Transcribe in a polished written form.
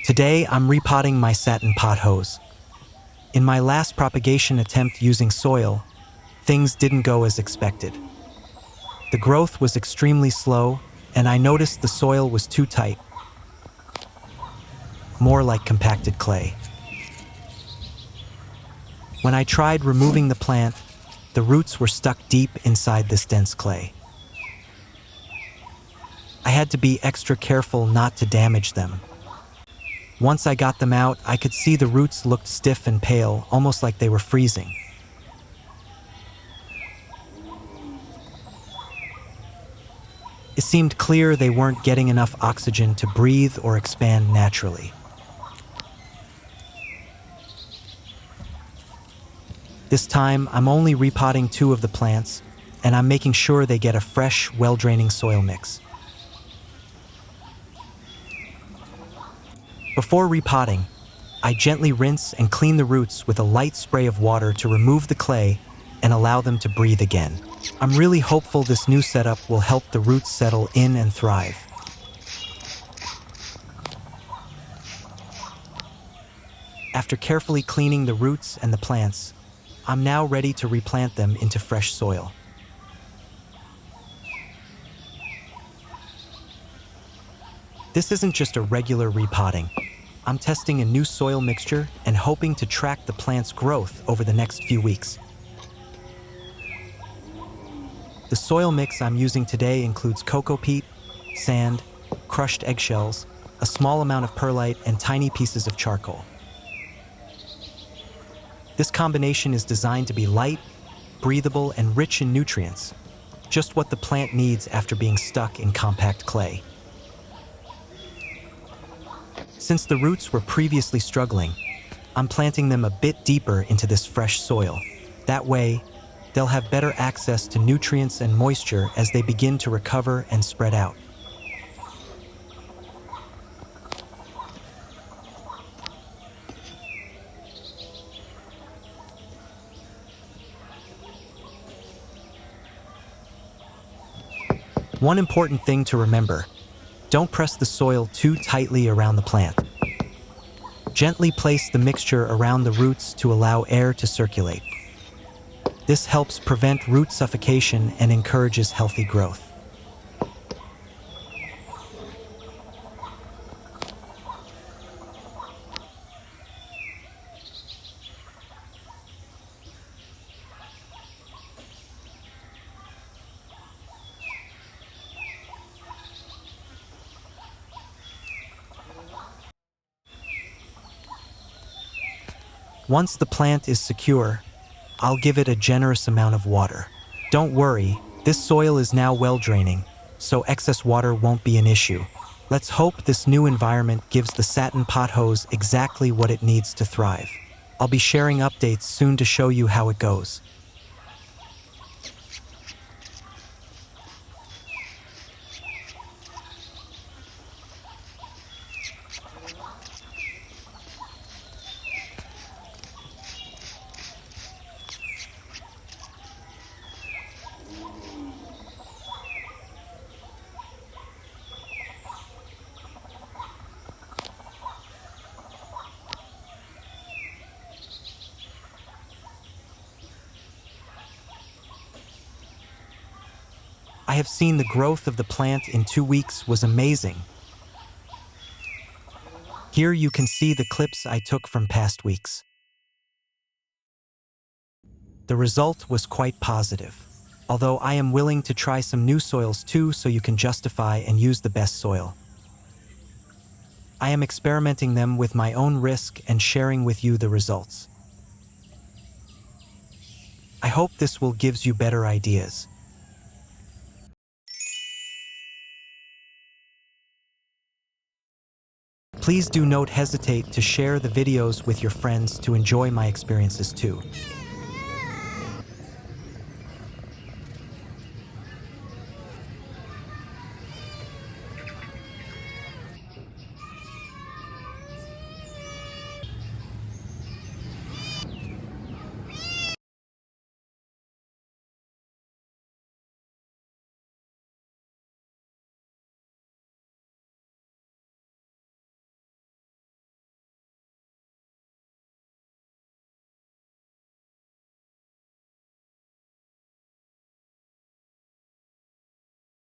Today, I'm repotting my satin pothos. In my last propagation attempt using soil, things didn't go as expected. The growth was extremely slow, and I noticed the soil was too tight, more like compacted clay. When I tried removing the plant, the roots were stuck deep inside this dense clay. I had to be extra careful not to damage them. Once I got them out, I could see the roots looked stiff and pale, almost like they were freezing. It seemed clear they weren't getting enough oxygen to breathe or expand naturally. This time, I'm only repotting 2 of the plants, and I'm making sure they get a fresh, well-draining soil mix. Before repotting, I gently rinse and clean the roots with a light spray of water to remove the clay and allow them to breathe again. I'm really hopeful this new setup will help the roots settle in and thrive. After carefully cleaning the roots and the plants, I'm now ready to replant them into fresh soil. This isn't just a regular repotting. I'm testing a new soil mixture and hoping to track the plant's growth over the next few weeks. The soil mix I'm using today includes cocoa peat, sand, crushed eggshells, a small amount of perlite, and tiny pieces of charcoal. This combination is designed to be light, breathable, and rich in nutrients, just what the plant needs after being stuck in compact clay. Since the roots were previously struggling, I'm planting them a bit deeper into this fresh soil. That way, they'll have better access to nutrients and moisture as they begin to recover and spread out. One important thing to remember: don't press the soil too tightly around the plant. Gently place the mixture around the roots to allow air to circulate. This helps prevent root suffocation and encourages healthy growth. Once the plant is secure, I'll give it a generous amount of water. Don't worry, this soil is now well draining, so excess water won't be an issue. Let's hope this new environment gives the satin pothos exactly what it needs to thrive. I'll be sharing updates soon to show you how it goes. I have seen the growth of the plant in 2 weeks was amazing. Here you can see the clips I took from past weeks. The result was quite positive, although I am willing to try some new soils too so you can justify and use the best soil. I am experimenting them with my own risk and sharing with you the results. I hope this will give you better ideas. Please do not hesitate to share the videos with your friends to enjoy my experiences too.